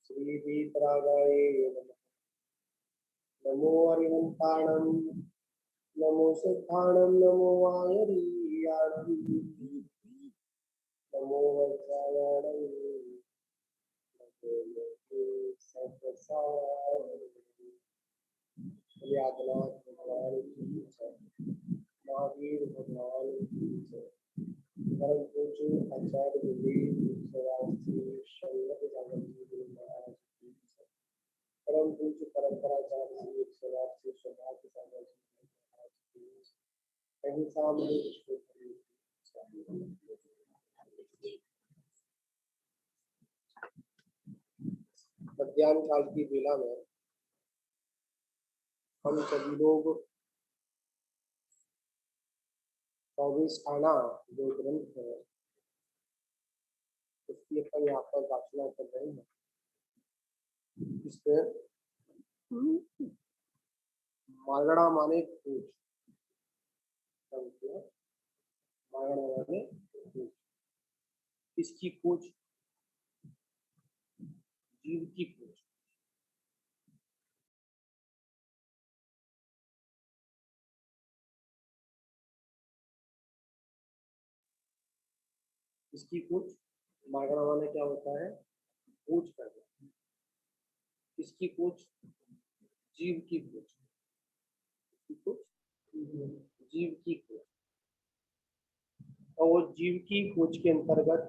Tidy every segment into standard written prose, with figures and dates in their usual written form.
श्री वीतरागाय नमः। नमो हरिहंताणं नमो सिद्धाणं नमो वायरीयाणं नमो वज्रायाणं नमो लोके आदिनाथ भगवान की जय। महावीर भगवान की जय। परम पूज्य आचार्य विवेक श्री शंकर सागर जी गुरु महाराज की जय। परम पूज्य परंपराचार्य श्री सौभाग्य सागर जी महाराज की जय। अहिंसा में मध्याह्न काल की बेला में हम सभी लोग 24 आना जो ग्रंथ है उसकी अपन यहाँ पर वाचना कर रहे हैं। इसमें मागड़ा माने पूछ, मागड़ा माने पूछ, इसकी पूछ जीव की पूछ। इसकी पूछ मागड़ा माने क्या होता है? पूछ करना। इसकी पूछ जीव की पूछ, इसकी पूछ जीव की पूछ। और वो जीव की पूछ के अंतर्गत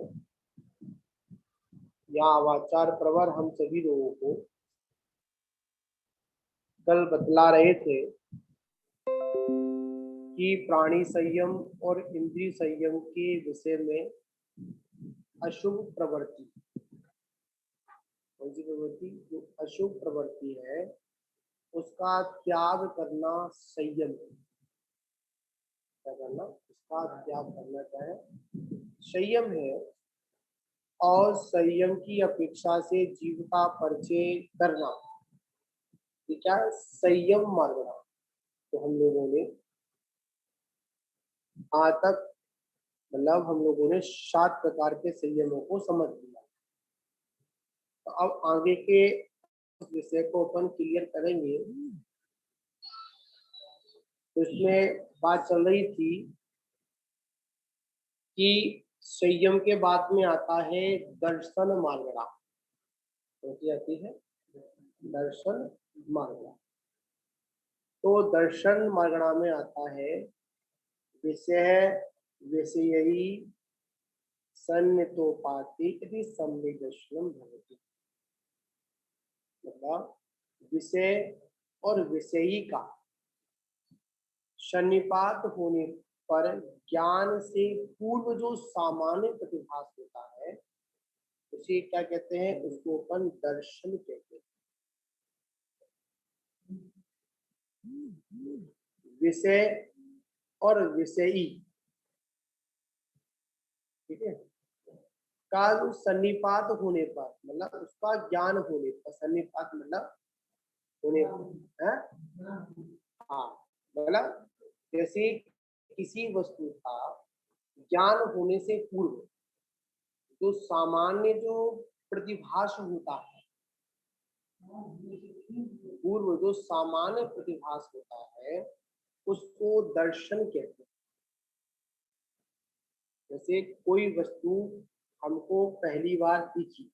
या वाचार प्रवर हम सभी लोगों को कल बतला रहे थे कि प्राणी संयम और इंद्रिय संयम के विषय में अशुभ प्रवृत्ति, कौन सी प्रवृत्ति? जो अशुभ प्रवृत्ति है उसका त्याग करना संयम है। क्या करना? उसका त्याग करना क्या है? संयम है। और संयम की अपेक्षा से जीव का परिचय करना ये क्या? संयम मार्गना। तो हम लोगों ने आज तक मतलब हम लोगों ने 7 प्रकार के संयमों को समझ लिया। तो अब आगे के विषय को अपन क्लियर करेंगे। तो इसमें बात चल रही थी कि संयम के बाद में आता है दर्शन मार्गड़ा। कौन आती है? दर्शन मार्गड़ा। तो दर्शन मार्गड़ा में आता है विषय विषयी सन्नितोपाति यदि संवेदनशीलम भवति। मतलब विषय और विषयी का सन्निपात होने पर ज्ञान से पूर्व जो सामान्य प्रतिभास होता है उसे क्या कहते हैं? उसको अपन दर्शन कहते हैं। विषय और विषयी, ठीक है, का जो सन्निपात होने पर मतलब उसका ज्ञान होने पर, सन्निपात मतलब होने पर है। हाँ, मतलब जैसे किसी वस्तु का ज्ञान होने से पूर्व जो सामान्य जो प्रतिभास होता है, पूर्व जो सामान्य प्रतिभास होता है उसको दर्शन कहते हैं। जैसे कोई वस्तु हमको पहली बार दिखी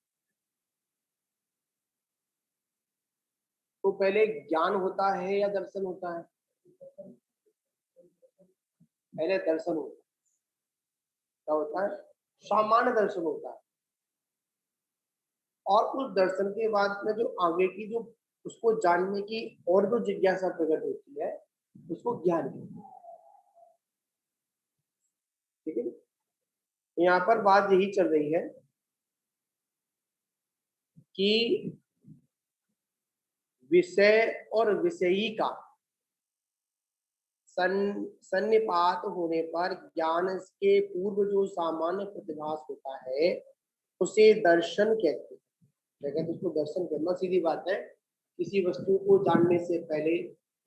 तो पहले ज्ञान होता है या दर्शन होता है? पहले दर्शन होता है। क्या होता है? सामान्य दर्शन होता है। और उस दर्शन के बाद में जो आगे की जो उसको जानने की और जो जिज्ञासा प्रकट होती है उसको ज्ञान कहते हैं। ठीक है, यहाँ पर बात यही चल रही है कि विषय और विषयी का सन्निपात होने पर ज्ञान के पूर्व जो सामान्य प्रतिभास होता है उसे दर्शन कहते हैं। क्या कहते हैं? उसको दर्शन करना। सीधी बात है, किसी वस्तु को जानने से पहले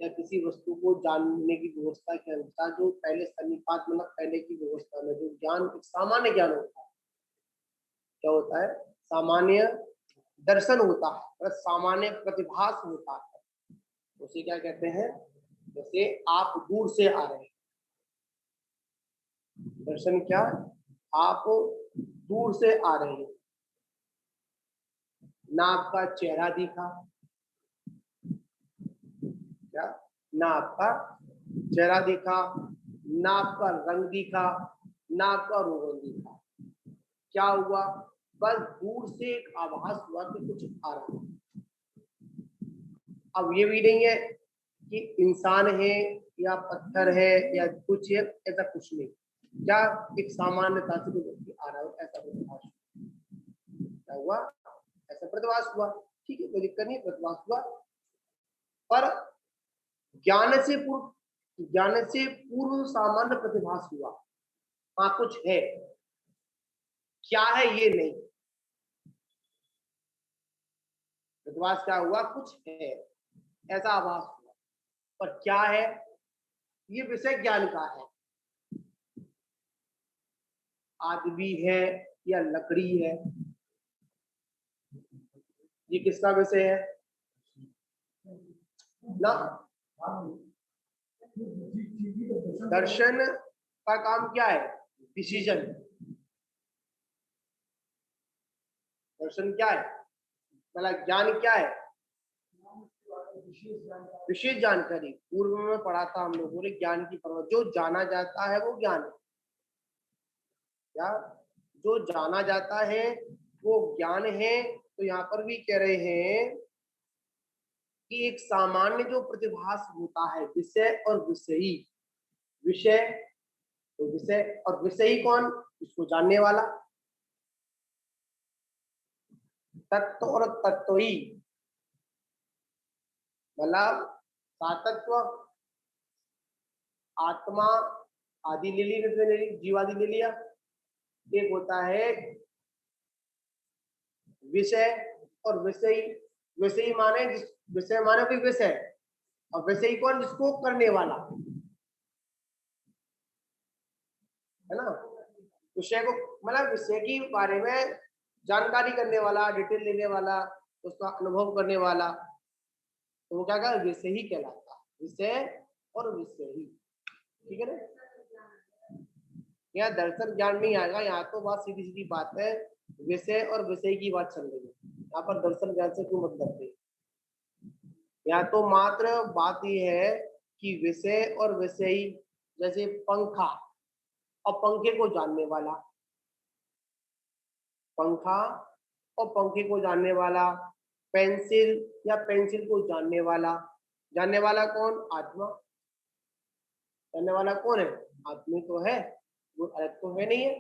या किसी वस्तु को जानने की व्यवस्था के अनुसार जो पहले सन्निपात मतलब पहले की व्यवस्था में जो ज्ञान, सामान्य ज्ञान होता है, क्या होता है? सामान्य दर्शन होता है, मतलब सामान्य प्रतिभास होता है, उसे क्या कहते हैं? जैसे आप दूर से आ रहे हैं, दर्शन क्या? आप दूर से आ रहे हैं, ना आपका चेहरा दिखा, क्या? ना आपका चेहरा दिखा, ना आपका रंग दिखा, ना आपका रोगन दिखा, क्या हुआ? बस दूर से एक आभास हुआ कि कुछ आ रहा है। अब ये भी नहीं है कि इंसान है या पत्थर है या कुछ है, ऐसा कुछ नहीं। क्या एक सामान्यता से व्यक्ति आ रहा है, ऐसा प्रतिभास क्या हुआ? ऐसा प्रतिभास हुआ, ठीक है, कोई दिक्कत नहीं, प्रतिभास हुआ। पर ज्ञान से पूर्व सामान्य प्रतिभास हुआ, हाँ कुछ है, क्या है ये नहीं। प्रतिभास क्या हुआ? कुछ है, ऐसा आभास हुआ, पर क्या है ये विषय ज्ञान का है। आदमी है या लकड़ी है, ये किसका विषय है ना? दर्शन का काम क्या है? डिसीजन। दर्शन क्या है? मतलब ज्ञान क्या है? विशेष जानकारी। पूर्व में पढ़ा था हम लोगों ने, ज्ञान की परवाह, जो जाना जाता है वो ज्ञान है। क्या? जो जाना जाता है वो ज्ञान है। तो यहाँ पर भी कह रहे हैं कि एक सामान्य जो प्रतिभास होता है, विषय और विषयी। विषय तो विषय, और विषयी कौन? इसको जानने वाला। तत्व और तत्वी, मतलब सातत्व, आत्मा आदि ले ली, ले ली, जीव आदि ले लिया। एक होता है विषय और विषयी। विषयी माने विषय माने कोई विषय, और विषयी कौन? जिसको करने वाला, है ना? विषय को मतलब विषय के बारे में जानकारी करने वाला, डिटेल लेने वाला, उसका अनुभव करने वाला, तो वो क्या कहता है? विषय ही कहलाता है। विषय और विषय ही, ठीक है ना? यहाँ दर्शन ज्ञान नहीं आएगा, यहाँ तो बात सीधी सीधी बात है, विषय और विषय की बात चल रही है। यहाँ पर दर्शन ज्ञान से क्यों मतलब नहीं, यहाँ तो मात्र बात यह है कि विषय और विषयी, जैसे पंखा और पंखे को जानने वाला, पंखा और पंखे को जानने वाला, पेंसिल या पेंसिल को जानने वाला कौन? आत्मा। जानने वाला कौन है? आत्मा तो है, वो अलग तो है नहीं है।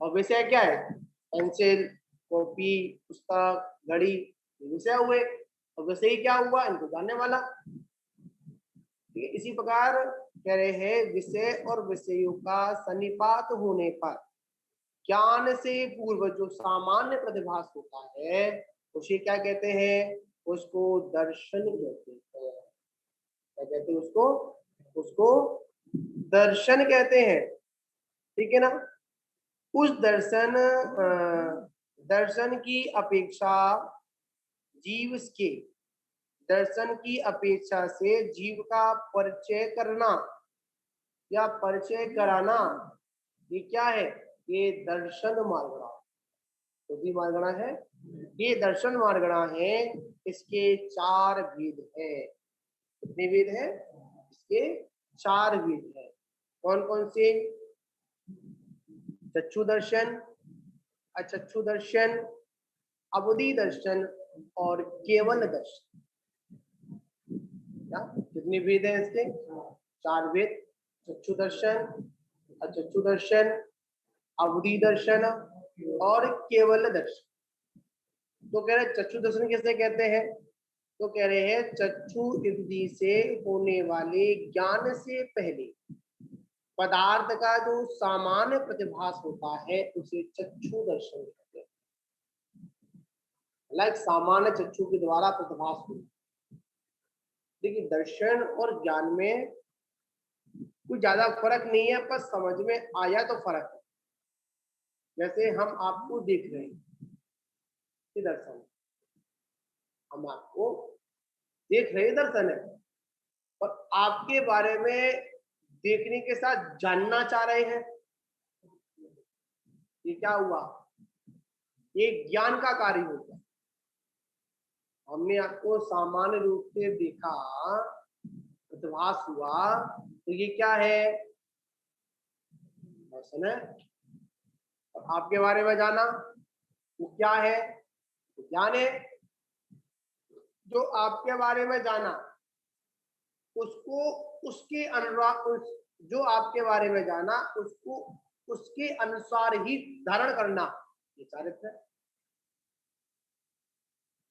और विषय क्या है? पेंसिल, कॉपी, पुस्तक, घड़ी, ये विषय हुए। और विषय क्या हुआ? इनको जानने वाला। ठीक है, इसी प्रकार कह रहे हैं विषय और विषयों का सन्निपात होने पर ज्ञान से पूर्व जो सामान्य प्रतिभास होता है, उसे क्या कहते हैं? उसको दर्शन कहते हैं। क्या कहते हैं उसको? उसको दर्शन कहते हैं, ठीक है ना? उस दर्शन की अपेक्षा जीव के दर्शन की अपेक्षा से जीव का परिचय करना या परिचय कराना, ये क्या है? ये दर्शन मार्गणा। तो भी मार्गणा है, ये दर्शन मार्गणा है। इसके 4 भेद है। कितने भेद है? इसके 4 भेद है। कौन कौन से? चक्षु दर्शन, अचक्षु दर्शन, अबुद्धि दर्शन और केवल दर्शन। क्या कितने भेद है इसके? 4 भेद। चक्षु दर्शन, अचक्षु दर्शन, अबुद्धि दर्शन और केवल दर्शन। तो कह रहे चक्षु दर्शन किसे कहते हैं? तो कह रहे हैं चक्षु इंद्रिय से होने वाले ज्ञान से पहले पदार्थ का जो सामान्य प्रतिभास होता है उसे चक्षु दर्शन कहते हैं। लाइक सामान्य चक्षु के द्वारा प्रतिभास होता। देखिए दर्शन और ज्ञान में कोई ज्यादा फर्क नहीं है, पर समझ में आया तो फर्क है। जैसे हम आपको देख रहे हैं, ये दर्शन। हम आपको देख रहे दर्शन है, और आपके बारे में देखने के साथ जानना चाह रहे हैं। ये क्या हुआ? ये ज्ञान का कार्य होता है। हमने आपको सामान्य रूप से देखा, प्रतिभास हुआ, तो ये क्या है? दर्शन है। और आपके बारे में जाना, वो क्या है? ज्ञान है। जो आपके बारे में जाना, उसको उसके अनुसार, जो आपके बारे में जाना उसको उसके अनुसार ही धारण करना, ये चारित्र है।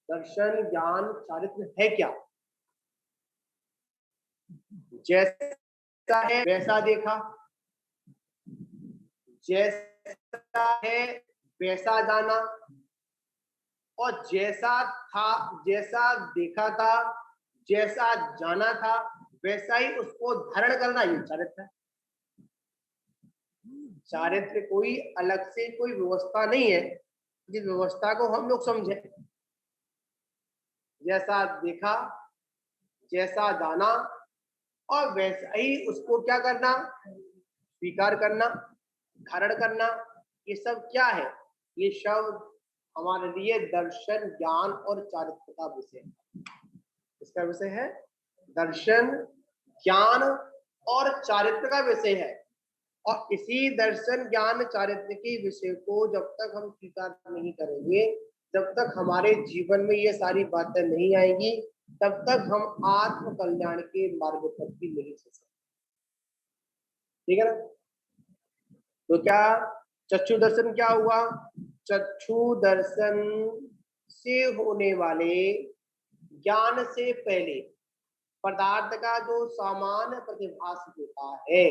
दर्शन ज्ञान चारित्र है क्या? जैसा है वैसा देखा, जैसा है वैसा जाना, और जैसा था, जैसा देखा था, जैसा जाना था, वैसा ही उसको धारण करना, ये चारित्र है। चारित्र कोई अलग से कोई व्यवस्था नहीं है, जिस व्यवस्था को हम लोग समझे। जैसा देखा, जैसा जाना, और वैसा ही उसको क्या करना? स्वीकार करना, धारण करना। ये सब क्या है? ये शब्द हमारे लिए दर्शन ज्ञान और चारित्र का विषय है। इसका विषय है दर्शन ज्ञान और चारित्र का विषय है। और इसी दर्शन ज्ञान चारित्र के विषय को जब तक हम स्वीकार नहीं करेंगे, जब तक हमारे जीवन में ये सारी बातें नहीं आएंगी, तब तक हम आत्म कल्याण के मार्ग पर भी नहीं चल सकते। ठीक है ना? तो क्या चक्षु दर्शन क्या हुआ? चक्षु दर्शन से होने वाले ज्ञान से पहले पदार्थ का जो सामान्य प्रतिभास होता है,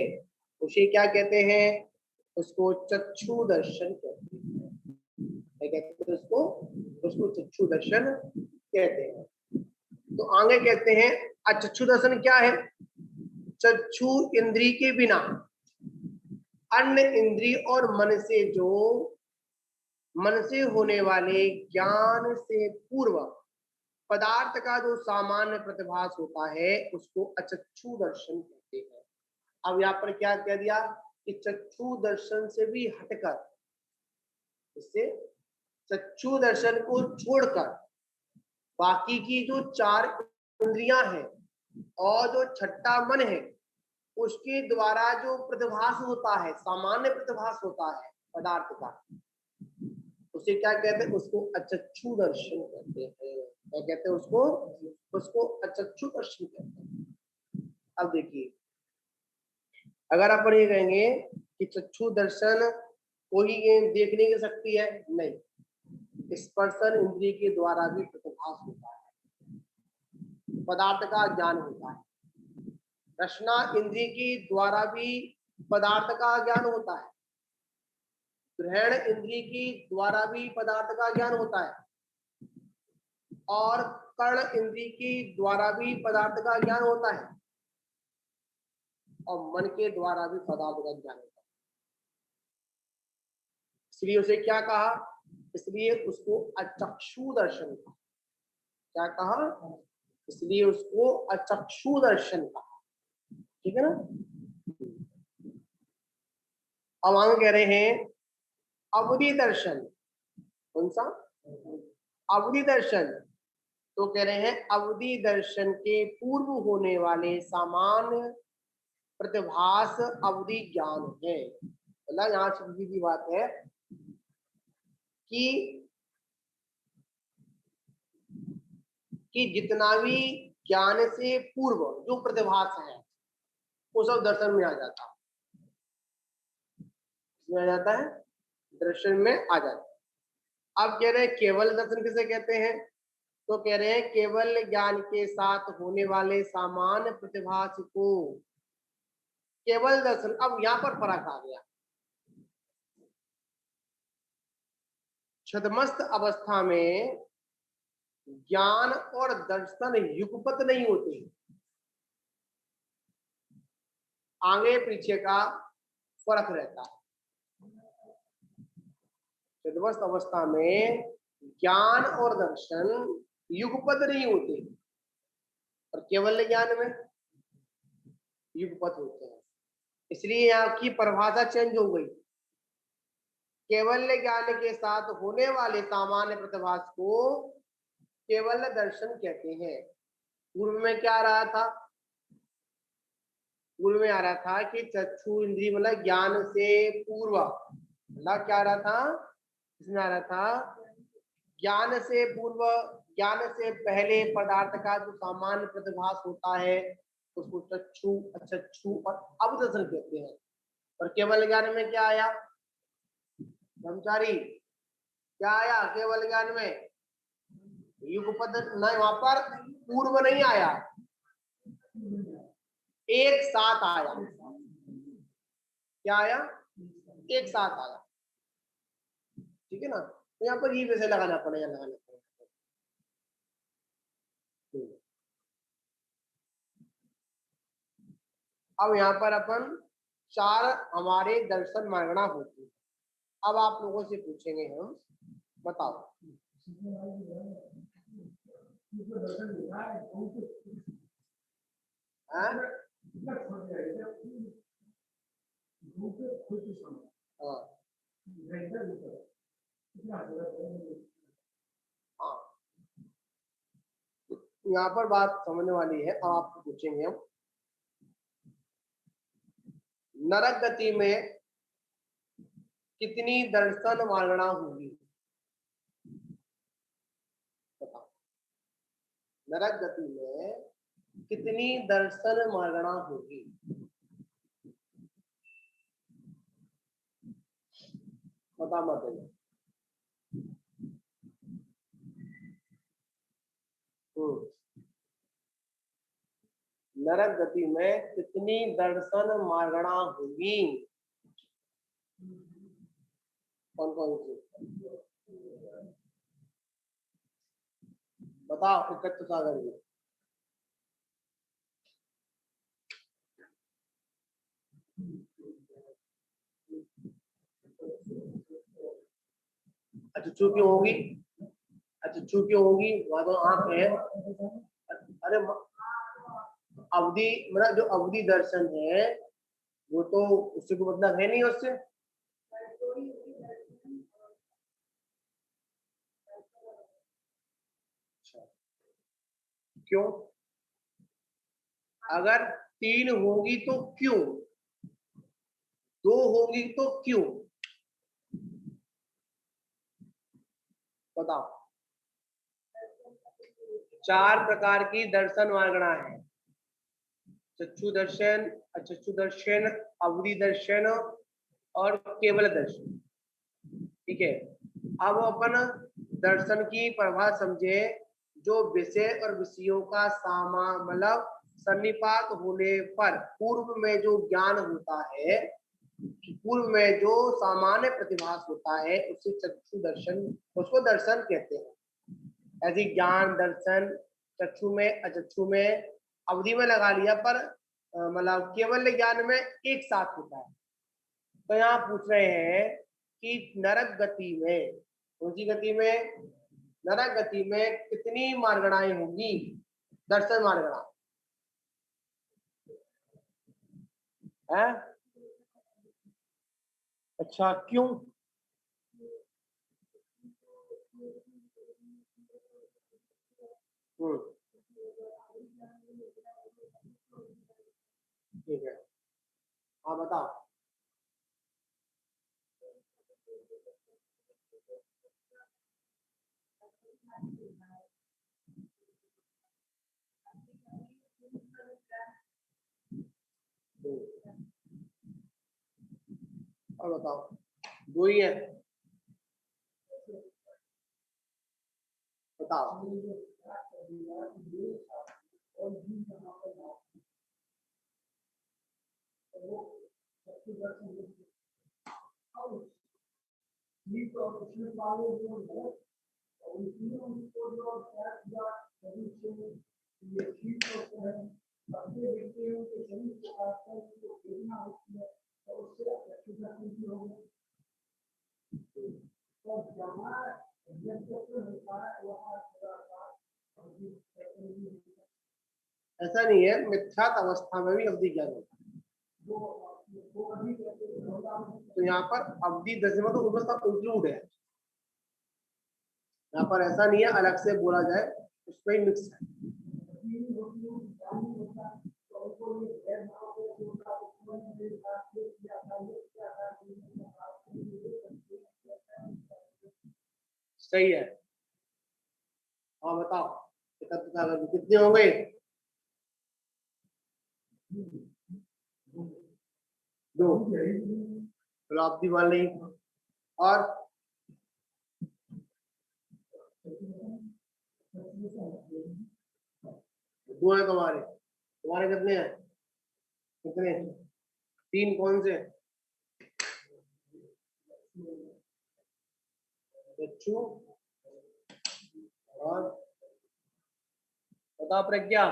उसे क्या कहते हैं? उसको चक्षु दर्शन कहते हैं। क्या कहते हैं उसको? उसको चक्षु दर्शन कहते हैं। तो आगे कहते हैं अचक्षु दर्शन क्या है? चक्षु इंद्री के बिना अन्य इंद्री और मन से होने वाले ज्ञान से पूर्व पदार्थ का जो सामान्य प्रतिभास होता है, उसको अचक्षु दर्शन कहते हैं। अब यहाँ पर क्या कह दिया कि चक्षु दर्शन से भी हटकर, इससे चक्षु दर्शन को छोड़कर बाकी की जो चार इंद्रियां हैं और जो छठा मन है, उसके द्वारा जो प्रतिभास होता है, सामान्य प्रतिभास होता है पदार्थ का, उसे क्या कहते हैं? उसको अचक्षु दर्शन कहते हैं। क्या कहते हैं उसको? उसको अचक्षु दर्शन कहते हैं। अब देखिए, अगर अपन ये कहेंगे कि चक्षु दर्शन कोई देखने की शक्ति है, नहीं, स्पर्शन इंद्रिय के द्वारा भी प्रतिभास होता है, पदार्थ का ज्ञान होता है। रसना इंद्रिय के द्वारा भी पदार्थ का ज्ञान होता है। ग्रहण इंद्रिय के द्वारा भी पदार्थ का ज्ञान होता है, और कर्ण इंद्रिय के द्वारा भी पदार्थ का ज्ञान होता है, और मन के द्वारा भी पदार्थ का ज्ञान होता है। इसलिए उसे क्या कहा? इसलिए उसको अचक्षु दर्शन कहा। क्या कहा? इसलिए उसको अचक्षु दर्शन कहा। ठीक है ना? अब हम कह रहे हैं अवधि दर्शन। कौन सा? अवधि दर्शन। तो कह रहे हैं अवधि दर्शन के पूर्व होने वाले सामान्य प्रतिभास अवधि ज्ञान है। मतलब यहाँ सीधी सी बात है कि जितना भी ज्ञान से पूर्व जो प्रतिभास है, वो सब दर्शन में आ जाता है। इसमें आ जाता है, दर्शन में आ जाता है। अब कह रहे हैं केवल दर्शन किसे कहते हैं? तो कह रहे हैं केवल ज्ञान के साथ होने वाले सामान्य प्रतिभास को केवल दर्शन। अब यहाँ पर फर्क आ गया। छदमस्त अवस्था में ज्ञान और दर्शन युगपत नहीं होते, आगे पीछे का फर्क रहता है। छदमस्त अवस्था में ज्ञान और दर्शन युगपद नहीं होते, और केवल ज्ञान में युगपद होते हैं। इसलिए यहाँ की परिभाषा चेंज हो गई। केवल ज्ञान के साथ होने वाले सामान्य प्रतिभास को केवल दर्शन कहते हैं। पूर्व में क्या आ रहा था? पूर्व में आ रहा था कि चक्षु इंद्रिय मतलब ज्ञान से पूर्व, मतलब क्या आ रहा था? इसमें आ रहा था ज्ञान से पूर्व, ज्ञान से पहले पदार्थ का जो सामान्य प्रतिभास होता है उसको चक्षु, अचक्षु और अवदर्शन कहते हैं। और केवल ज्ञान में क्या आया ब्रह्मचारी? क्या आया केवल ज्ञान में? युगपद नहीं, वहां पर पूर्व नहीं आया, एक साथ आया। क्या आया? एक साथ आया। ठीक है ना? तो यहाँ पर ये वैसे लगाना पड़ेगा, लगाना पड़ेगा। अब यहाँ पर अपन चार हमारे दर्शन मांगना होती है। अब आप लोगों से पूछेंगे हम, बताओ हाँ? हाँ, यहाँ पर बात समझने वाली है। अब आपको पूछेंगे हम, नरक गति में कितनी दर्शन मांगना होगी? बताओ, नरक गति में कितनी दर्शन मांगना होगी? बता मत देना। नरक गति में कितनी दर्शन मांगना होगी? कौन कौन सी बताओ, एकत्र सागर जी। अच्छा चूंकि होगी, अच्छा चूंकि होगी वहां तो आंख है। अरे अवधि मतलब जो अवधि दर्शन है वो तो उससे कोई मतलब है नहीं उससे। क्यों? अगर तीन होगी तो क्यों? दो होगी तो क्यों? बताओ। चार प्रकार की दर्शन मांगना है, चक्षु दर्शन, अचक्षु दर्शन, अवधि दर्शन और केवल दर्शन। ठीक है, अब अपन दर्शन की परिभाषा समझे। जो विषय और विषयों का सामा मतलब सन्निपात होने पर पूर्व में जो ज्ञान होता है, पूर्व में जो सामान्य प्रतिभास होता है उसे चक्षु दर्शन, उसको दर्शन कहते हैं। ऐसे ज्ञान दर्शन चक्षु में, अचक्षु में, अवधि में लगा लिया, पर मतलब केवल ज्ञान में एक साथ होता है। तो यहाँ पूछ रहे हैं कि नरक गति में, कौन सी गति में? नरक गति में कितनी मार्गणाएं होंगी? दर्शन मार्गणा है। अच्छा क्यों? ठीक है, हाँ बताओ। और बताओ, दो ही है? बताओ। ऐसा नहीं है, मिथ्यात अवस्था में भी अवधि ज्ञान होता है। तो यहाँ पर अवधि दर्शन में तो उसमें सब इंक्लूड है, यहाँ पर ऐसा नहीं है अलग से बोला जाए, उसमें ही मिक्स है। सही है। हाँ बताओ, कितने हो गए? 2। चलो आप दीवार नहीं, और 2 है तुम्हारे। तुम्हारे कितने हैं? कितने? 3 कौन से? बच्चू और बता प्रज्ञा,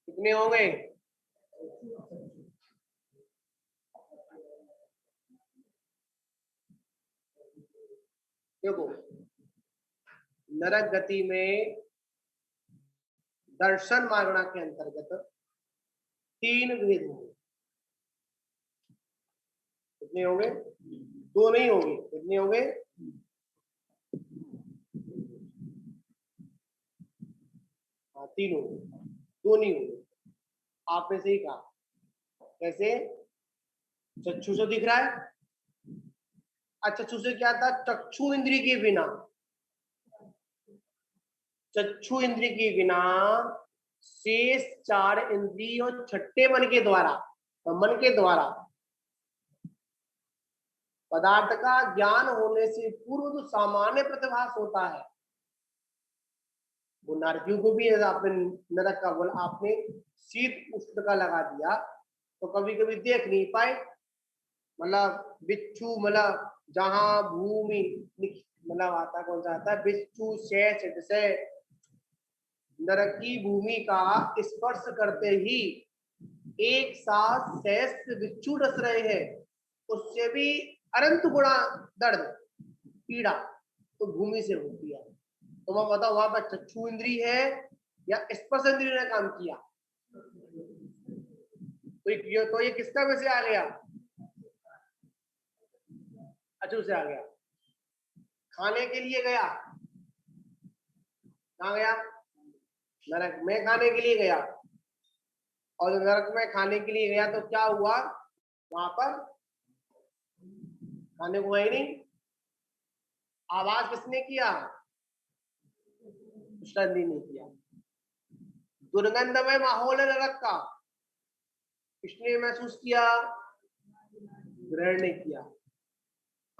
कितने हो गए? देखो, नरक गति में दर्शन मागणा के अंतर्गत 3 भेद होंगे। कितने होंगे? 2 नहीं होंगे। कितने होंगे? हाँ 3 होंगे, 2 नहीं होंगे। आपने सही कहा। कैसे? चक्षु से दिख रहा है, अच्छा चक्षु से क्या था? चक्षु इंद्रिय के बिना, चक्षु इंद्रिय के बिना शेष 4 इंद्रिय और छठे मन के द्वारा, मन के द्वारा पदार्थ का ज्ञान होने से पूर्व जो सामान्य प्रतिभास होता है, वो नारकियों को भी आपने नरक का बोला, आपने शीत उष्ण का लगा दिया तो कभी कभी देख नहीं पाए, मतलब बिच्छू, मतलब जहां भूमि मतलब आता कौन सा आता है? बिच्छू शेष जैसे नरक की भूमि का स्पर्श करते ही एक साथ शेष बिच्छू डस रहे हैं, उससे भी अनंत गुणा दर्द पीड़ा तो भूमि से होती है। तो मैं बताओ वहां पर चक्षु इंद्रिय है या स्पर्श इंद्रिय ने काम किया? तो ये किसका में से आ गया? अचू से आ गया। खाने के लिए गया, कहाँ गया? नरक में खाने के लिए गया, और नरक में खाने के लिए गया तो क्या हुआ? वहां पर खाने को है ही नहीं। आवाज किसने किया? नहीं किया। दुर्गंधमय माहौल है नरक का, किसने महसूस किया? ग्रहण नहीं किया।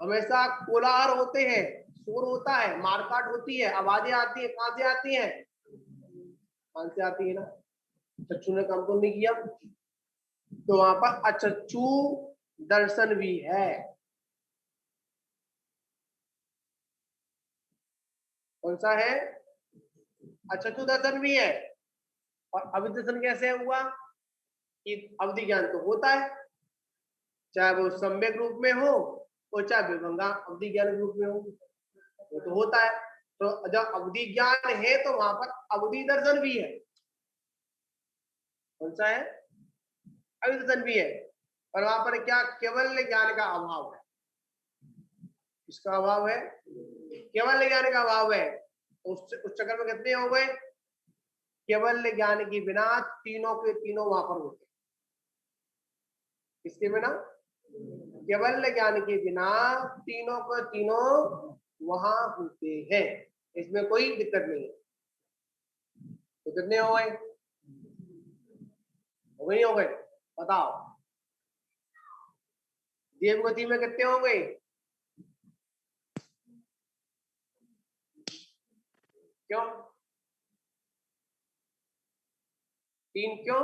हमेशा कोलाहल होते हैं, शोर होता है, मारकाट होती है, आवाजें आती है, कहां से आती है? कान से आती है ना। चक्षु ने काम तो नहीं किया, तो वहां पर अचक्षु दर्शन भी है। कौन सा है? अचक्षु दर्शन भी है। और अविद्या दर्शन कैसे हुआ? कि अवधि ज्ञान तो होता है, चाहे वो सम्यक रूप में हो और चाहे विभंगा अवधि ज्ञान रूप में हो, वो तो होता है। तो जब अवधि ज्ञान है तो वहां पर अवधि दर्शन भी है। कौन सा है? अवधि दर्शन भी है, और वहां पर क्या? केवल ज्ञान का अभाव है। किसका अभाव है? केवल ज्ञान का अभाव है। उस चक्कर में कितने हो गए? केवल ज्ञान के बिना तीनों के तीनों वहां पर होते। किसके बिना? केवल ज्ञान के बिना तीनों को तीनों वहां होते हैं, इसमें कोई दिक्कत नहीं है। तो कितने हो गए? हो गए, हो गए? बताओ देवगति में कितने हो गए? क्यों 3? क्यों?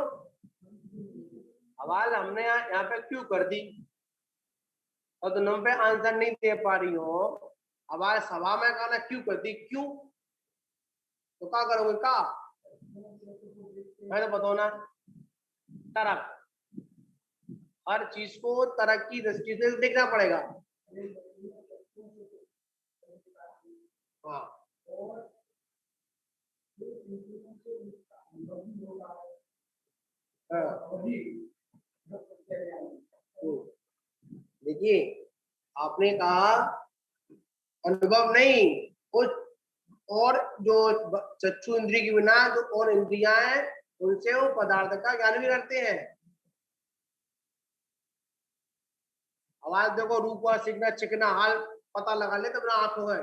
आवाज हमने यहाँ पे क्यों कर दी? और तो नंबर पे आंसर नहीं दे पा रही हो, आवाज सभा में कहना क्यों कर दी? क्यों? तो क्या करोगे? क्या मैं तो बताओ ना। तरक, हर चीज को तरक की दृष्टि से देखना पड़ेगा। हाँ हाँ। देखिए, आपने कहा अनुभव नहीं, उस और जो चक्षु इंद्रिय के बिना जो और इंद्रियां हैं उनसे वो पदार्थ का ज्ञान भी करते हैं। आवाज देखो, रूप चिकना चिकना हाल पता लगा ले तो अपना आंखों है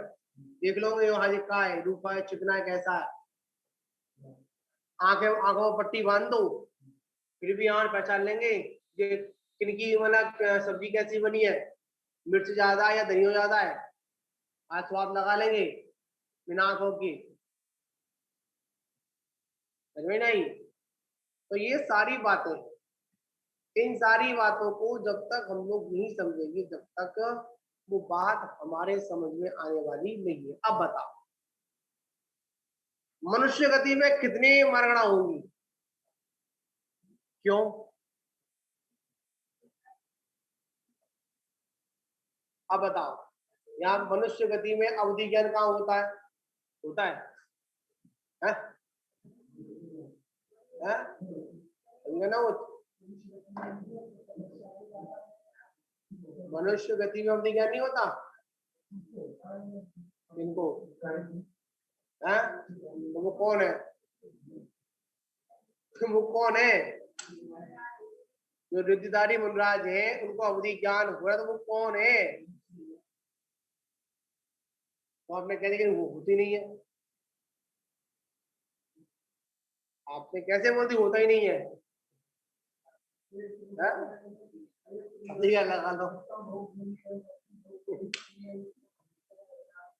देख लो वहां का है, रूपा है चिकना है कैसा है। आंखों में पट्टी बांध दो फिर भी यहाँ पहचान लेंगे ये किनकी मतलब सब्जी कैसी बनी है, मिर्च ज्यादा है या धनिया ज्यादा है, आज स्वाद लगा लेंगे बिना आंखों की, समझ में नहीं। तो ये सारी बातें, इन सारी बातों को जब तक हम लोग नहीं समझेंगे जब तक वो बात हमारे समझ में आने वाली नहीं है। अब बताओ, मनुष्य गति में कितनी मरगड़ा होंगी? क्यों? अब बताओ, यहाँ मनुष्य गति में अवधि ज्ञान कहाँ होता है? होता है, है? है? ना वो मनुष्य गति में अवधि ज्ञान नहीं होता इनको, है? तो वो कौन है? वो कौन है? जो रिद्धिधारी मुनराज है उनको अवधि ज्ञान हुआ, तो वो कौन है? तो आपने कह दिया वो होती नहीं है, आपने कैसे बोल दी होता ही नहीं है? लगा लो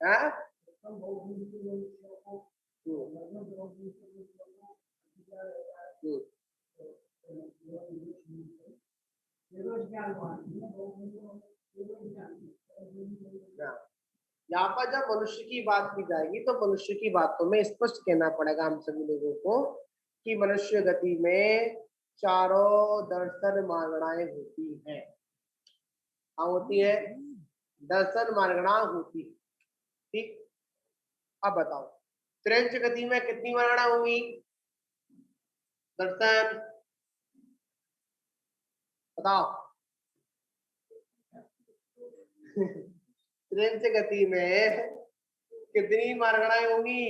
है? यहाँ पर जब मनुष्य की बात की जाएगी तो मनुष्य की बातों में स्पष्ट कहना पड़ेगा हम सभी लोगों को कि मनुष्य गति में चारों दर्शन मार्गणाएं होती हैं। हाँ होती है, दर्शन मार्गणा होती है। ठीक, अब बताओ त्रिंच गति में कितनी मार्गणा होंगी? दर्शन बताओ। त्रिंच गति में कितनी मार्गणाएं होंगी?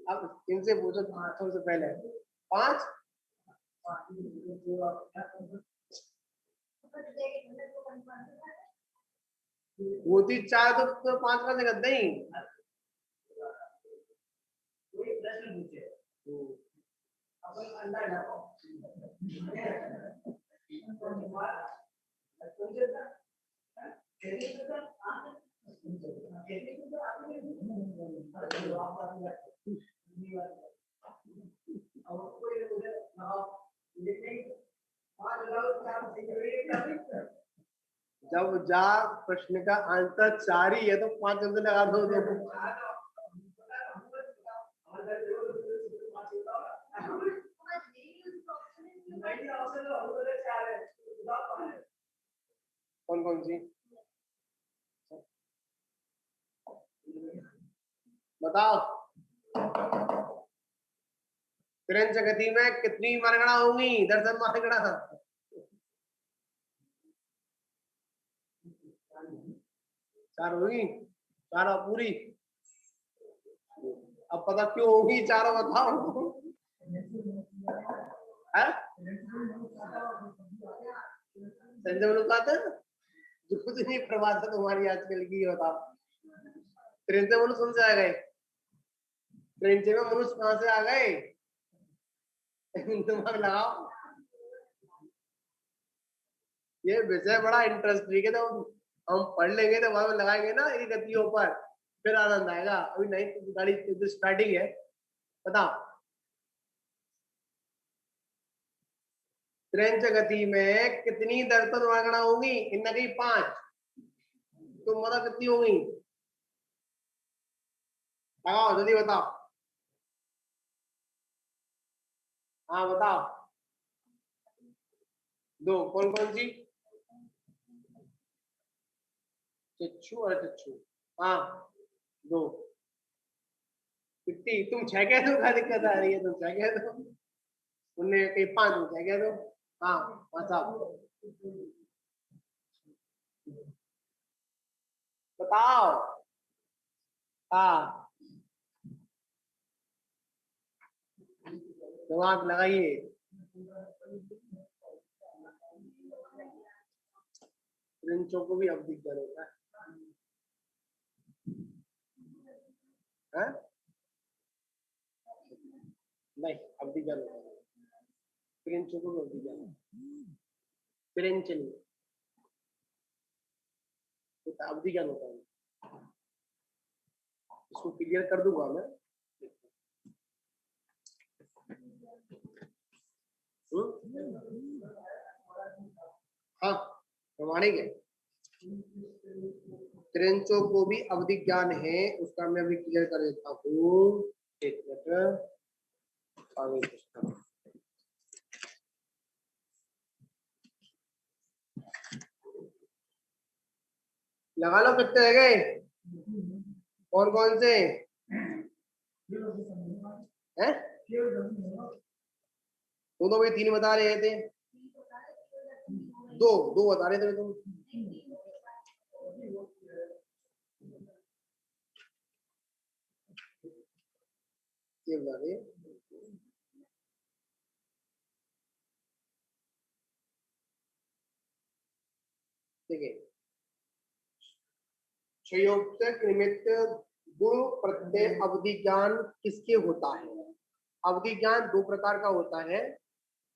अब इनसे पूछो सबसे पहले, 5? होती 4 तो 5 का जगह नहीं। जब जा प्रश्न का आंसर 4 ही है तो 5 अंदर लगा दो। कौन कौन सी बताओ? त्रिंच गति में कितनी मार्गणा होंगी? दर्शन मार्गणा 4 होगी, 4 पूरी। अब पता क्यों होगी 4 बताओ? है संजय मुलाकात जो कुछ नहीं प्रवाद तुम्हारी आजकल की, बताओ ट्रेन से मनुष्य कौन से आ गए? ट्रेन से में मनुष्य कहां से आ गए? दिमाग लगाओ, ये विषय बड़ा इंटरेस्टिंग है, तो हम पढ़ लेंगे तो वहां लगाएंगे ना ये गतियों पर, फिर आनंद आएगा। अभी नहीं तो गाड़ी स्टार्टिंग है। बताओ त्रिंच गति में कितनी दर्शन मार्गणा होगी? इनमें गई 5, तो मतलब कितनी होगी? लगाओ जल्दी बताओ। हाँ बताओ, 2 कौन कौन सी? चक्षु और चक्षु, हाँ 2। कितनी? तुम 6 कह दो, क्या दिक्कत आ रही है? तुम 6 कह दो। उनने कहीं 5 होता है क्या? तो हाँ 5 साहब बताओ। हाँ दिमाग लगाइए। प्रिंसों को भी अवधि ज्ञान होता है? नहीं अवधि ज्ञान होता है, प्रिंसों को भी अवधि ज्ञान, प्रिंस नहीं होता, अवधि ज्ञान होता है। इसको क्लियर कर दूंगा मैं। हाँ प्रमाणिक है, त्रिंचों को भी अवधि ज्ञान है, उसका मैं अभी क्लियर कर देता हूँ। एक मिनट आगे पूछता। लगा लो कितने रह गए, कौन कौन से हैं? दोनों भाई 3 बता रहे थे, दो दो बता रहे थे तुम। ये बता रहे ठीक है। संयोजक निमित्त गुण प्रत्यय अवधि ज्ञान किसके होता है? अवधि ज्ञान 2 प्रकार का होता है,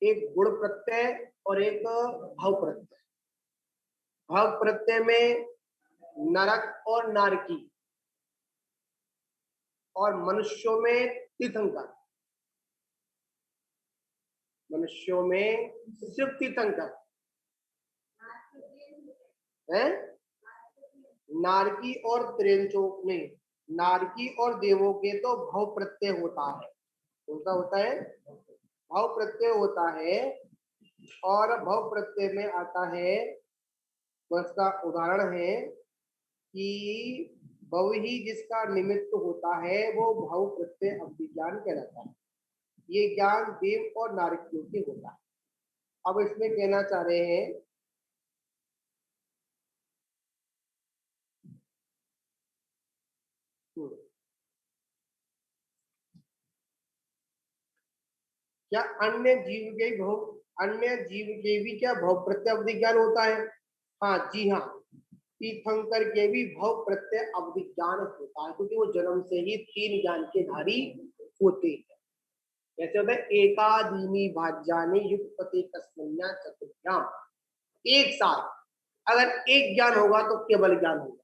एक गुण प्रत्यय और एक भाव प्रत्यय। भाव प्रत्यय में नरक और नारकी, और मनुष्यों में तीर्थंकर, मनुष्यों में सिर्फ तीर्थंकर है। नारकी और त्रिंचों में, नारकी और देवों के तो भाव प्रत्यय होता है। उनका होता है भाव प्रत्यय होता है, और भाव प्रत्यय में आता है, उसका उदाहरण है कि भव ही जिसका निमित्त होता है वो भाव प्रत्यय अवधि ज्ञान कहलाता है। ये ज्ञान देव और नारकियों के होता है। अब इसमें कहना चाह रहे हैं क्या अन्य जीव के भी क्या भव प्रत्यय अवधि ज्ञान होता है? हाँ जी हाँ, तीर्थंकर के भी भव प्रत्यय अवधि ज्ञान होता है, क्योंकि वो जन्म से ही 3 ज्ञान के धारी होते हैं। जैसे होता है एकादीनी भाज्यानि युगपति तस्मन्या चतुर्भ्याम, एक साथ अगर एक ज्ञान होगा तो केवल ज्ञान होगा,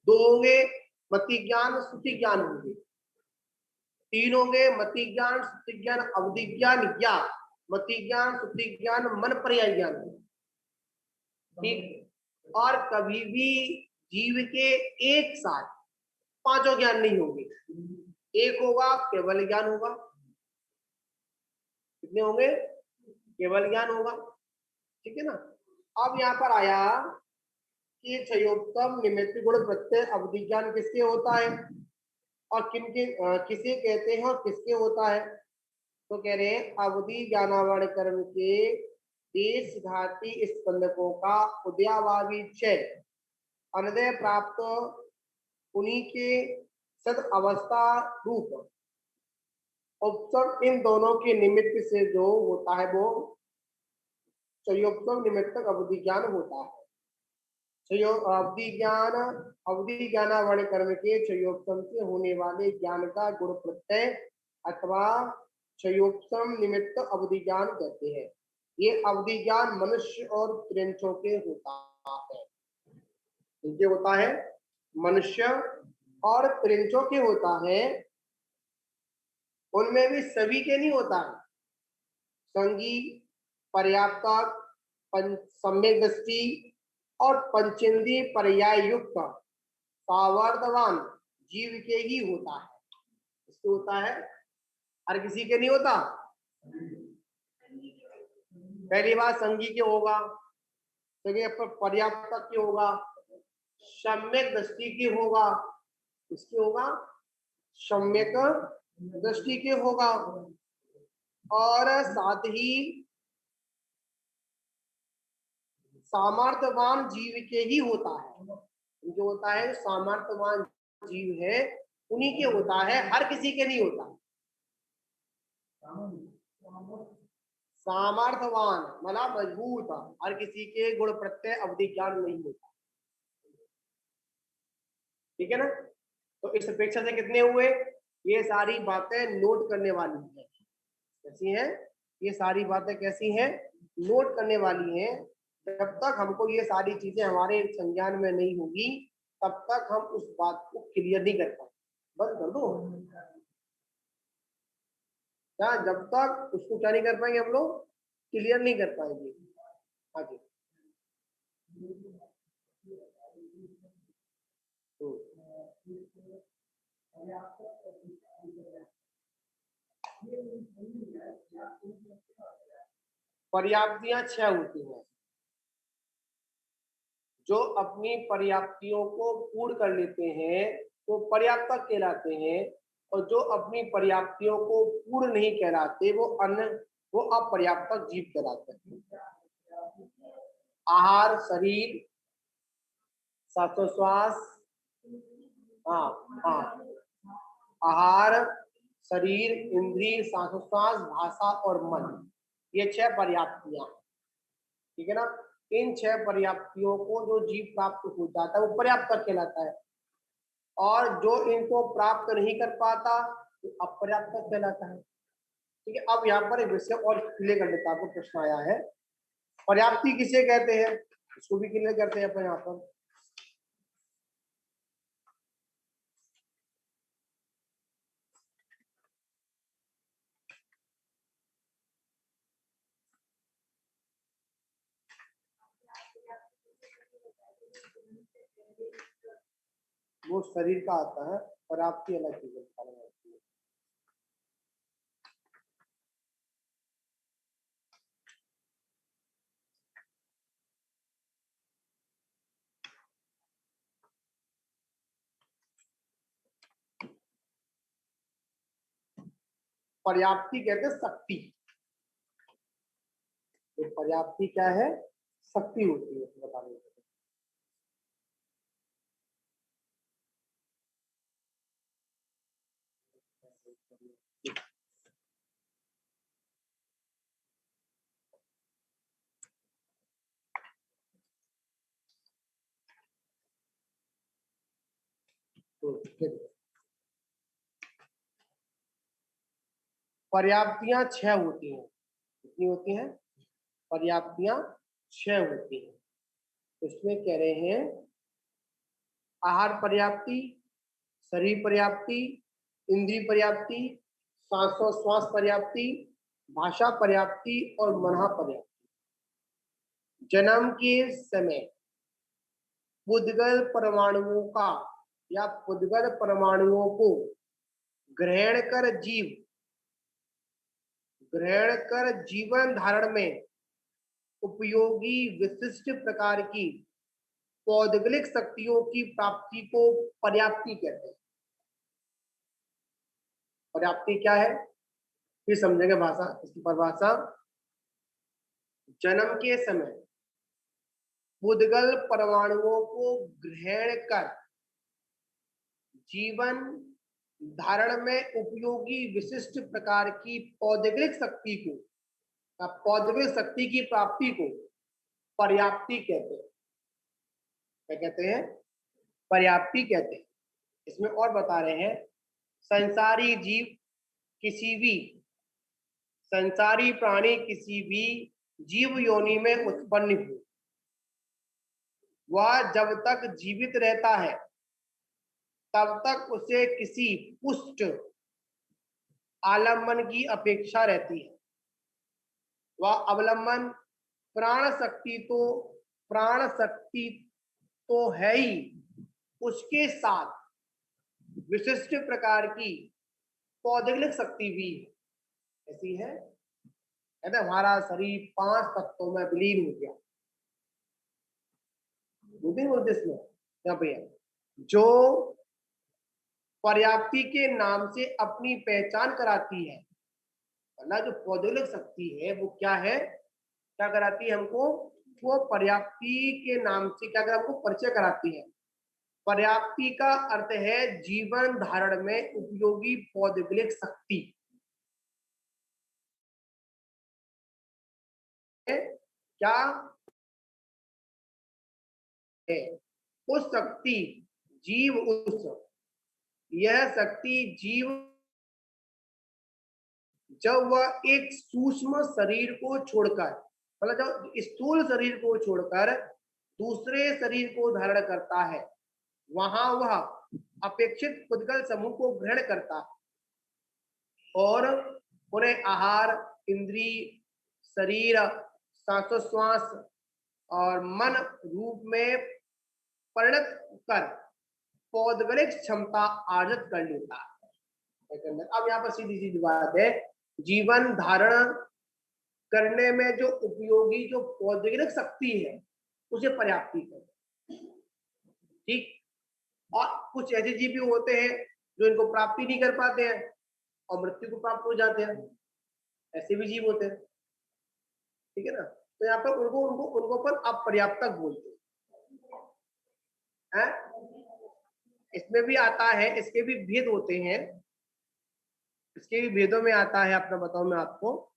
2 होंगे मति ज्ञान श्रुति ज्ञान होंगे, 3 होंगे मति ज्ञान श्रुति ज्ञान अवधि ज्ञान, या मति ज्ञान श्रुति ज्ञान मन पर्याय ज्ञान। ठीक, और कभी भी जीव के एक साथ 5 ज्ञान नहीं होंगे, एक होगा केवल ज्ञान होगा। कितने होंगे? केवल ज्ञान होगा। ठीक है ना। अब यहाँ पर आया कि क्षयोक्तम निमित्त गुण प्रत्यय अवधि ज्ञान किसके होता है और किनके किसे कहते हैं और किसके होता है? तो कह रहे हैं अवधि ज्ञानावरण कर्म के देश घाती स्पंदकों का उदयाभावी क्षय अनुदय प्राप्त उन्हीं के सद अवस्था रूप उपसर्ग, इन दोनों के निमित्त से जो होता है वो संयोक्तम निमित्तक अवधि ज्ञान होता है। अवधि ज्ञानावरण कर्म के संयोक्तम से होने वाले ज्ञान का गुण प्रत्यय अथवा संयोक्तम निमित्त अवधि ज्ञान कहते हैं। ये अवधि ज्ञान मनुष्य और त्रिंचों के होता है। इनके होता है मनुष्य और त्रिंचों के होता है, उनमें भी सभी के नहीं होता है। संगी, पर्याप्तक, सम्यक दृष्टि और पंचेंद्रिय पर्याय युक्त सावर्धवान जीव के ही होता है। इसके होता है, हर किसी के नहीं होता। पहली बात संगी के होगा, पर्याप्तक के होगा, सम्यक दृष्टि के होगा, इसके होगा सम्यक दृष्टि के होगा, और साथ ही सामर्थ्यवान जीव के ही होता है। जो होता है सामर्थ्यवान जीव है उन्हीं के होता है, हर किसी के नहीं होता। सामर्थ्यवान मतलब मजबूत, हर किसी के गुण प्रत्यय अवधि ज्ञान नहीं होता। ठीक है ना। तो इस अपेक्षा से कितने हुए? ये सारी बातें नोट करने वाली है। कैसी हैं ये सारी बातें? कैसी हैं? नोट करने वाली हैं। जब तक हमको ये सारी चीजें हमारे संज्ञान में नहीं होगी तब तक हम उस बात को क्लियर नहीं कर पाएंगे। बंद कर दो क्या? जब तक उसको क्या नहीं कर पाएंगे हम लोग? क्लियर नहीं कर पाएंगे। आगे पर्याप्तियां 6 होती हैं। जो अपनी पर्याप्तियों को पूर्ण कर लेते हैं वो पर्याप्तक कहलाते हैं, और जो अपनी पर्याप्तियों को पूर्ण नहीं कहलाते वो अपर्याप्तक जीव कहलाते हैं। आहार, शरीर, श्वासोश्वास, हाँ हाँ, आहार, शरीर, इंद्रिय, श्वासोश्वास, भाषा और मन, ये 6 पर्याप्तियां। ठीक है ना। इन 6 पर्याप्तियों को जो जीव प्राप्त हो जाता है वो पर्याप्त कहलाता है, और जो इनको प्राप्त नहीं कर पाता वो अपर्याप्त कहलाता है। ठीक है। अब यहाँ पर एक विषय और क्लियर कर लेता, आपको प्रश्न आया है पर्याप्ति किसे कहते हैं, इसको भी क्लियर करते हैं अपन यहाँ पर। वो शरीर का आता है, पर्याप्ति अलग चीज है। पर्याप्ति कहते हैं शक्ति। तो पर्याप्ति क्या है? शक्ति होती है बताने। पर्याप्तियां 6 होती हैं। कितनी होती हैं? पर्याप्तियां 6 होती हैं। इसमें कह रहे हैं आहार पर्याप्ति, शरीर पर्याप्ति, इंद्रिय पर्याप्ति, श्वासोश्वास पर्याप्ति, भाषा पर्याप्ति और मन पर्याप्ति। जन्म के समय पुद्गल परमाणुओं का या पुद्गल परमाणुओं को ग्रहण कर जीवन धारण में उपयोगी विशिष्ट प्रकार की पौद्गलिक शक्तियों की प्राप्ति को पर्याप्ति कहते हैं। पर्याप्ति क्या है फिर समझेंगे भाषा, इसकी परिभाषा। जन्म के समय पुद्गल परमाणुओं को ग्रहण कर जीवन धारण में उपयोगी विशिष्ट प्रकार की पौद्गलिक शक्ति को, पौद्गलिक शक्ति की प्राप्ति को पर्याप्ति कहते हैं। क्या कहते हैं? पर्याप्ति कहते हैं। इसमें और बता रहे हैं संसारी जीव किसी भी संसारी प्राणी किसी भी जीव योनि में उत्पन्न हो, वह जब तक जीवित रहता है तब तक उसे किसी पुष्ट आलम्बन की अपेक्षा रहती है। वह अवलंबन प्राण शक्ति तो है ही, उसके साथ विशिष्ट प्रकार की पौद्गलिक शक्ति भी ऐसी है। कहते हमारा शरीर 5 तत्वों में विलीन हो गया। बोलते इसमें यहाँ पे जो पर्याप्ति के नाम से अपनी पहचान कराती है, मतलब जो भौगोलिक शक्ति है वो क्या है, क्या कराती है हमको, वो पर्याप्ति के नाम से क्या कर हमको परिचय कराती है। पर्याप्ति का अर्थ है जीवन धारण में उपयोगी भौगोलिक शक्ति। क्या है उस शक्ति जीव, उस यह शक्ति जीव जब वह एक सूक्ष्म शरीर को छोड़कर, मतलब जब स्थूल शरीर को छोड़कर दूसरे शरीर को धारण करता है, वहां वह अपेक्षित पुद्गल समूह को ग्रहण करता है और उन्हें आहार, इंद्रिय, शरीर, श्वासोश्वास और मन रूप में परिणत कर पौद्गलिक क्षमता अर्जित कर लेता है। अब यहाँ पर सीधी सीधी बात है, जीवन धारण करने में जो उपयोगी जो पौद्गलिक शक्ति है उसे पर्याप्ति है। ठीक, और कुछ ऐसे जीव भी होते हैं जो इनको प्राप्ति नहीं कर पाते हैं और मृत्यु को प्राप्त हो जाते हैं, ऐसे भी जीव होते हैं। ठीक है ना, तो यहाँ पर उनको उनको उनको पर अपर्याप्तक बोलते हैं। इसमें भी आता है, इसके भी भेद होते हैं, इसके भी भेदों में आता है, अपना बताऊं मैं आपको।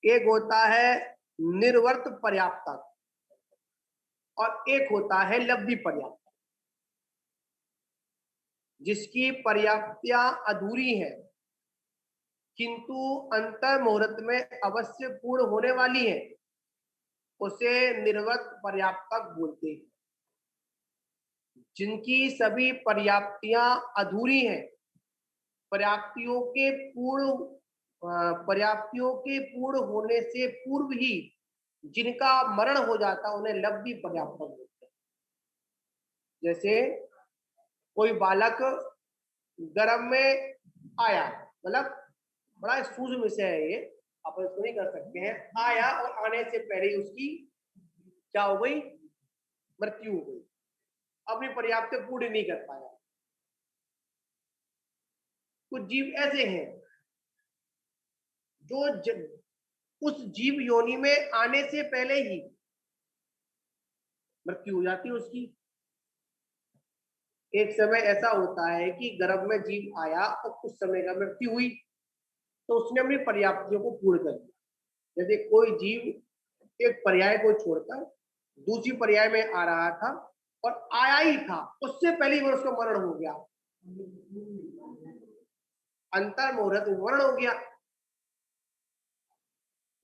एक होता है निर्वर्त पर्याप्तक और एक होता है लब्धि पर्याप्तक। जिसकी पर्याप्तियां अधूरी है किंतु अंतर मुहूर्त में अवश्य पूर्ण होने वाली है, उसे निर्वर्त पर्याप्तक बोलते हैं। जिनकी सभी पर्याप्तियां अधूरी हैं, पर्याप्तियों के पूर्ण होने से पूर्व ही जिनका मरण हो जाता उन्हें लब्धि पर्याप्तक बोलते हैं। जैसे कोई बालक गर्भ में आया, मतलब बड़ा सूक्ष्म विषय है ये, आप इसको नहीं कर सकते हैं, आया और आने से पहले ही उसकी क्या हो गई, मृत्यु हो गई, अपनी पर्याप्त पूर्ण नहीं कर पाया। कुछ जीव ऐसे हैं जो उस जीव योनि में आने से पहले ही मृत्यु हो जाती है उसकी। एक समय ऐसा होता है कि गर्भ में जीव आया और कुछ समय का मृत्यु हुई, तो उसने अपनी पर्याप्तियों को पूर्ण कर दिया। जैसे कोई जीव एक पर्याय को छोड़कर दूसरी पर्याय में आ रहा था और आया ही था, उससे पहले ही उसका मरण हो गया, अंतर मुहूर्त मरण हो गया,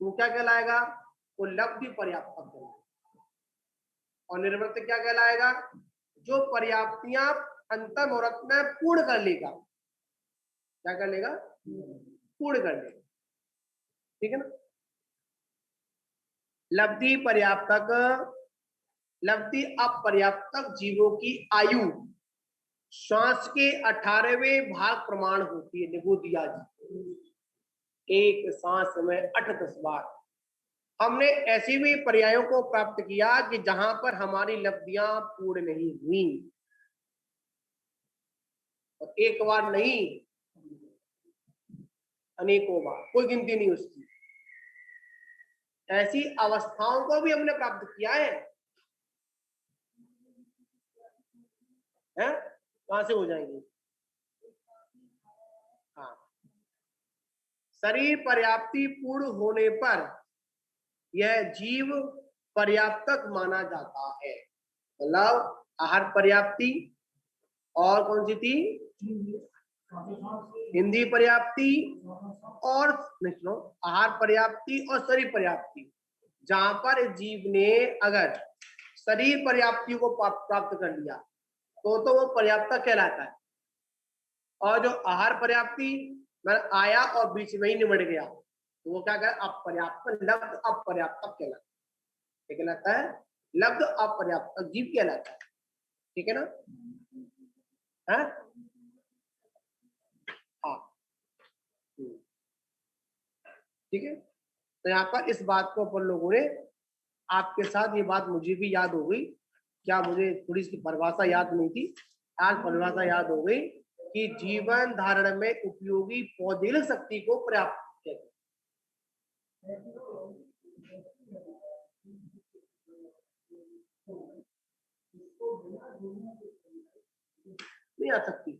वो क्या कहलाएगा, वो लब्धि पर्याप्तक कहलाएगा। और निर्वर्त क्या कहलाएगा, जो पर्याप्तियां अंतर मुहूर्त में पूर्ण कर लेगा। क्या कर लेगा, पूर्ण कर लेगा। ठीक है ना। लब्धि पर्याप्तक, लब्धि अपर्याप्तक जीवों की आयु श्वास के 18वें भाग प्रमाण होती है। निगो दिया जी, एक सांस में 8-10 बार। हमने ऐसी भी पर्यायों को प्राप्त किया कि जहां पर हमारी लब्धियां पूर्ण नहीं हुई, और एक बार नहीं अनेकों बार, कोई गिनती नहीं उसकी। ऐसी अवस्थाओं को भी हमने प्राप्त किया है। कहां से हो जाएंगे, हाँ, शरीर पर्याप्ति पूर्ण होने पर यह जीव पर्याप्तक माना जाता है। मतलब आहार पर्याप्ति और कौन सी थी, हिंदी पर्याप्ति और आहार पर्याप्ति और शरीर पर्याप्ति। जहां पर जीव ने अगर शरीर पर्याप्ति को प्राप्त कर लिया तो वो पर्याप्तक कहलाता है। और जो आहार पर्याप्ति मैं आया और बीच में ही निबट गया तो वो क्या कहता है, अपर्याप्त, लब्ध अपर्याप्तक कहलाता है, लब्ध अपर्याप्तक जीव कहलाता है। ठीक है ना, हाँ, ठीक है। तो यहाँ पर इस बात को अपन लोगों ने, आपके साथ ये बात मुझे भी याद हो गई, क्या मुझे थोड़ी सी परिभाषा याद नहीं थी, आज परिभाषा याद हो गई कि जीवन धारण में उपयोगी पौधेल शक्ति को पर्याप्त कहते हैं। नहीं आ सकती।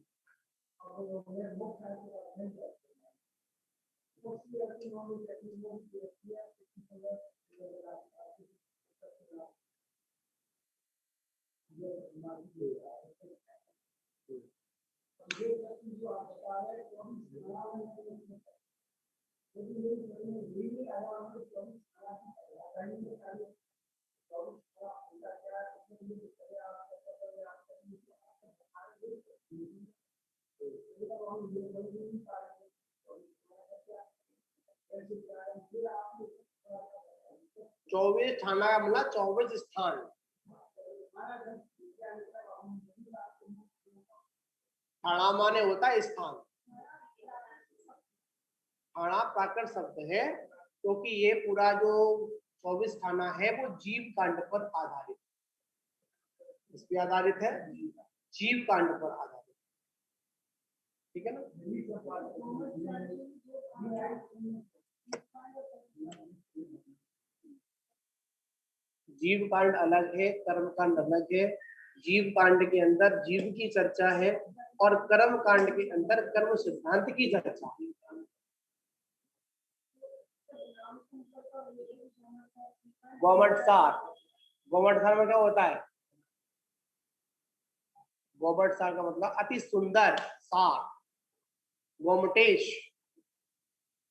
चौबीस थाना का मतलब 24 स्थान। थाना माने होता है स्थान। थाना प्राकृत शब्द है क्योंकि ये पूरा जो 24 थाना है वो जीव कांड पर आधारित, इस पे आधारित है, जीव कांड पर आधारित। ठीक है ना। जीव कांड अलग है, कर्म कांड अलग है। जीव कांड के अंदर जीव की चर्चा है और कर्म कांड के अंदर कर्म सिद्धांत की चर्चा है। गोमट सार में क्या होता है? गोमट सार का मतलब अति सुंदर सार। गोमटेश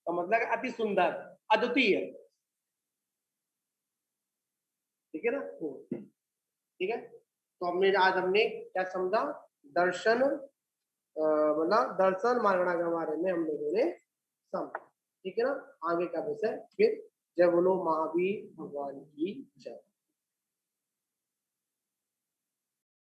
का मतलब अति सुंदर, अद्वितीय। ठीक है ना। ठीक है, तो हमने क्या समझा? दर्शन मतलब दर्शन मारणा के बारे में हम लोगों ने समझा। ठीक है ना। आगे का विषय फिर। जय बोलो महावीर भगवान की जय।